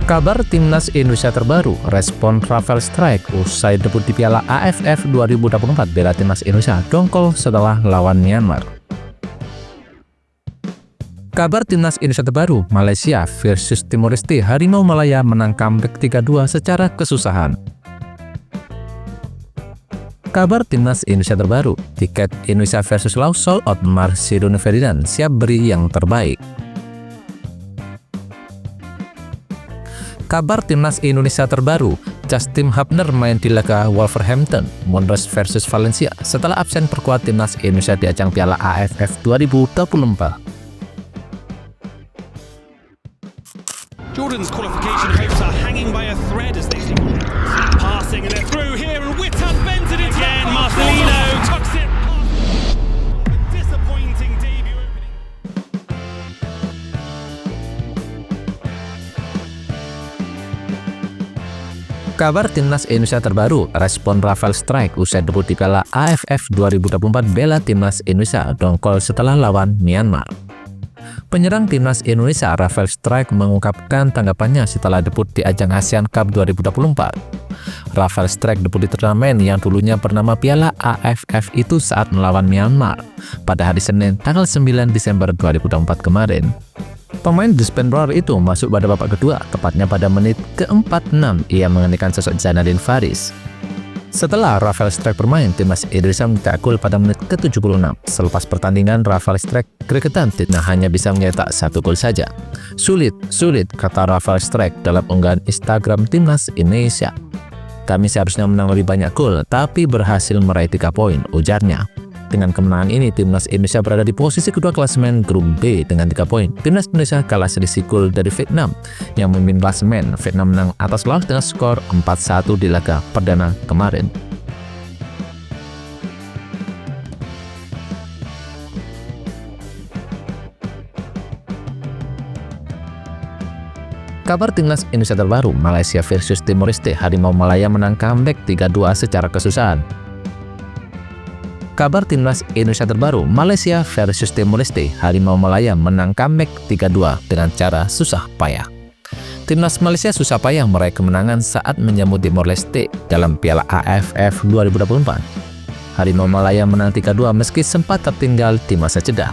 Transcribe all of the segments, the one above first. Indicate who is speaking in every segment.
Speaker 1: Kabar Timnas Indonesia terbaru, respon Rafael Strike usai debut di Piala AFF 2024 bela Timnas Indonesia dongkol setelah lawan Myanmar. Kabar Timnas Indonesia terbaru, Malaysia versus Timor Leste, Harimau Malaya menang comeback 3-2 secara kesusahan. Kabar Timnas Indonesia terbaru, tiket Indonesia versus Laos sold out, Marcelino Ferdinand siap beri yang terbaik. Kabar Timnas Indonesia terbaru, Justin Hubner main di laga Wolverhampton Wanderers versus Valencia setelah absen perkuat Timnas Indonesia di ajang Piala AFF 2024.
Speaker 2: Jordan's qualification hopes are hanging by a thread as they think passing and they're through here and Wittan bends it again. Marcelino tucks it. Disappointing debut opening.
Speaker 1: Kabar Timnas Indonesia terbaru, respon Rafael Strike usai debut di Piala AFF 2024 bela Timnas Indonesia dongkol setelah lawan Myanmar. Penyerang Timnas Indonesia Rafael Strike mengungkapkan tanggapannya setelah debut di ajang ASEAN Cup 2024. Rafael Strike debut di turnamen yang dulunya bernama Piala AFF itu saat melawan Myanmar pada hari Senin tanggal 9 Desember 2024 kemarin. Pemain Dispenbrower itu masuk pada babak kedua, tepatnya pada menit ke-46 ia menghentikan sosok Zainadine Faris. Setelah Rafael Strike bermain, Timnas Indonesia mencetak gol pada menit ke-76. Selepas pertandingan, Rafael Strike gregetan tidak hanya bisa mencetak 1 gol saja. Sulit, kata Rafael Strike dalam unggahan Instagram Timnas Indonesia. Kami seharusnya menang lebih banyak gol, tapi berhasil meraih 3 poin, ujarnya. Dengan kemenangan ini, Timnas Indonesia berada di posisi kedua klasemen grup B dengan 3 poin. Timnas Indonesia kalah selisih gol dari Vietnam yang memimpin klasemen. Vietnam menang atas Laos dengan skor 4-1 di laga perdana kemarin. Kabar Timnas Indonesia terbaru, Malaysia versus Timor Leste, Harimau Malaya menang comeback 3-2 secara kesusahan. Kabar Timnas Indonesia terbaru, Malaysia versus Timor Leste, Harimau Malaya menang comeback 3-2 dengan cara susah payah. Timnas Malaysia susah payah meraih kemenangan saat menyambut Timor Leste dalam Piala AFF 2024. Harimau Malaya menang 3-2 meski sempat tertinggal di masa jeda.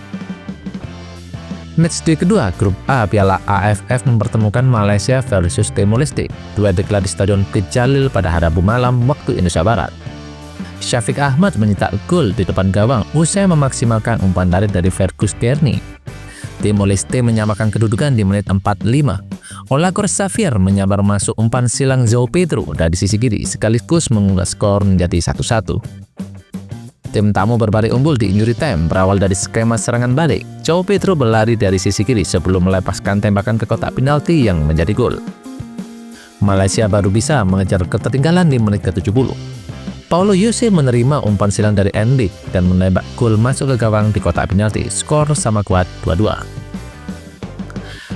Speaker 1: Matchday kedua grup A Piala AFF mempertemukan Malaysia versus Timor Leste. Duel digelar di Stadion Pit Jalil pada Rabu malam waktu Indonesia Barat. Syafiq Ahmad mencetak gol di depan gawang usai memaksimalkan umpan lari dari Fergus Kearney. Timor Leste menyamakan kedudukan di menit 45. Olagor Xavier menyambar masuk umpan silang João Pedro dari sisi kiri sekaligus mengubah skor menjadi 1-1. Tim tamu berbalik unggul di injury time berawal dari skema serangan balik. João Pedro berlari dari sisi kiri sebelum melepaskan tembakan ke kotak penalti yang menjadi gol. Malaysia baru bisa mengejar ketertinggalan di menit ke-70. Paulo Yuse menerima umpan silang dari Andy dan menembak gol masuk ke gawang di kotak penalti. Skor sama kuat 2-2.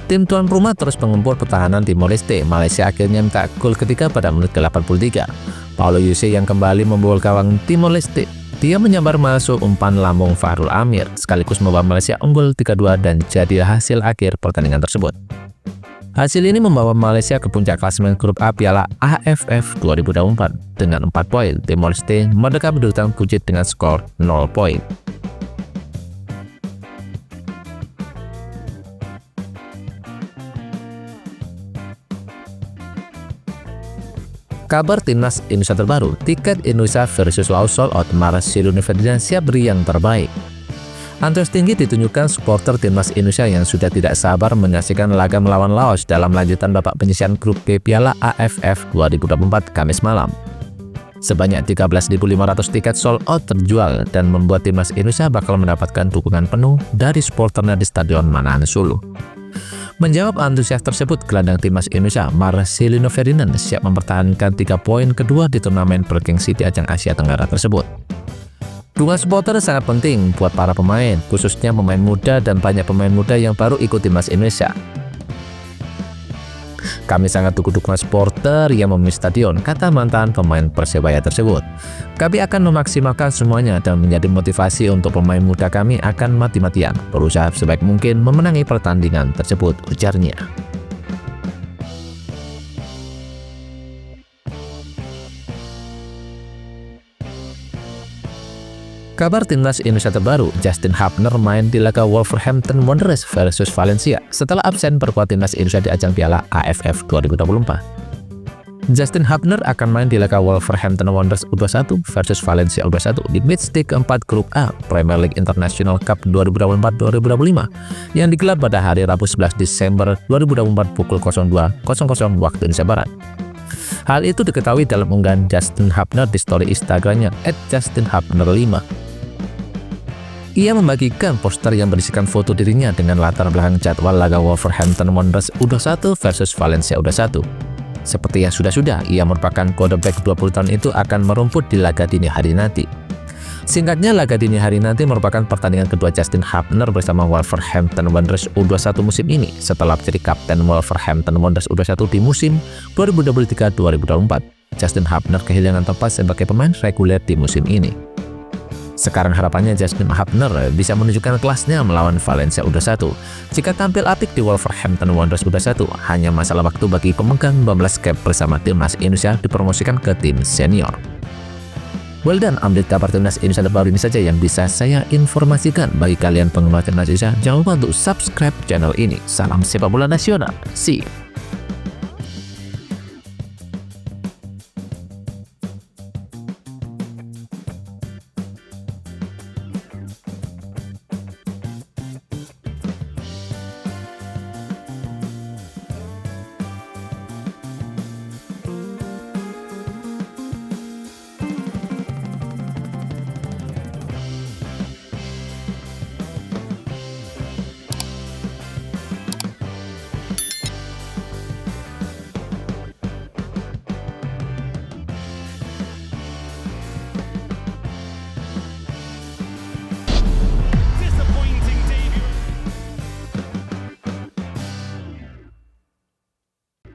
Speaker 1: Tim tuan rumah terus mengumpul pertahanan Timor Leste. Malaysia akhirnya mencetak gol ketiga pada menit ke-83. Paulo Yuse yang kembali membobol gawang Timor Leste. Dia menyambar masuk umpan lambung Fahrul Amir sekaligus membawa Malaysia unggul 3-2 dan jadi hasil akhir pertandingan tersebut. Hasil ini membawa Malaysia ke puncak klasemen grup A Piala AFF 2024 dengan 4 poin. Timor Leste merdeka berdudukan puncak dengan skor 0 poin. Kabar Timnas Indonesia terbaru, tiket Indonesia versus Laos sold out, Marcelino Ferdinand siap beri yang terbaik. Antusias tinggi ditunjukkan supporter Timnas Indonesia yang sudah tidak sabar menyaksikan laga melawan Laos dalam lanjutan babak penyisihan grup B Piala AFF 2024 Kamis malam. Sebanyak 13.500 tiket sold out terjual dan membuat Timnas Indonesia bakal mendapatkan dukungan penuh dari supporternya di Stadion Manahan Sulu. Menjawab antusias tersebut, gelandang Timnas Indonesia Marcelino Ferdinand siap mempertahankan 3 poin kedua di turnamen bergengsi di ajang Asia Tenggara tersebut. Dukungan supporter sangat penting buat para pemain, khususnya pemain muda dan banyak pemain muda yang baru ikut Timnas Indonesia. Kami sangat tunggu dukungan supporter yang memenuhi stadion, kata mantan pemain Persebaya tersebut. Kami akan memaksimalkan semuanya dan menjadi motivasi untuk pemain muda kami akan mati-matian berusaha sebaik mungkin memenangi pertandingan tersebut, ujarnya. Kabar timnas Indonesia terbaru, Justin Hubner main di laga Wolverhampton Wanderers versus Valencia setelah absen perkuat timnas Indonesia di ajang Piala AFF 2024. Justin Hubner akan main di laga Wolverhampton Wanderers U21 versus Valencia U21 di matchday keempat Grup A Premier League International Cup 2024-2025 yang digelar pada hari Rabu 11 Desember 2024 pukul 02.00 waktu Indonesia Barat. Hal itu diketahui dalam unggahan Justin Hubner di story Instagramnya @JustinHubner5. Ia membagikan poster yang berisikan foto dirinya dengan latar belakang jadwal laga Wolverhampton Wanderers U21 versus Valencia U21. Seperti yang sudah-sudah, ia merupakan quarterback 20 tahun itu akan merumput di laga dini hari nanti. Singkatnya, laga dini hari nanti merupakan pertandingan kedua Justin Hubner bersama Wolverhampton Wanderers U21 musim ini setelah menjadi kapten Wolverhampton Wanderers U21 di musim 2023-2024. Justin Hubner kehilangan tempat sebagai pemain reguler di musim ini. Sekarang harapannya Justin Hubner bisa menunjukkan kelasnya melawan Valencia U21. Jika tampil apik di Wolverhampton Wanderers U21, hanya masalah waktu bagi pemegang 12 cap bersama timnas Indonesia dipromosikan ke tim senior. Well done, update kabar timnas Indonesia terbaru ini saja yang bisa saya informasikan. Bagi kalian penggemar timnas Indonesia, jangan lupa untuk subscribe channel ini. Salam sepak bola nasional. See you.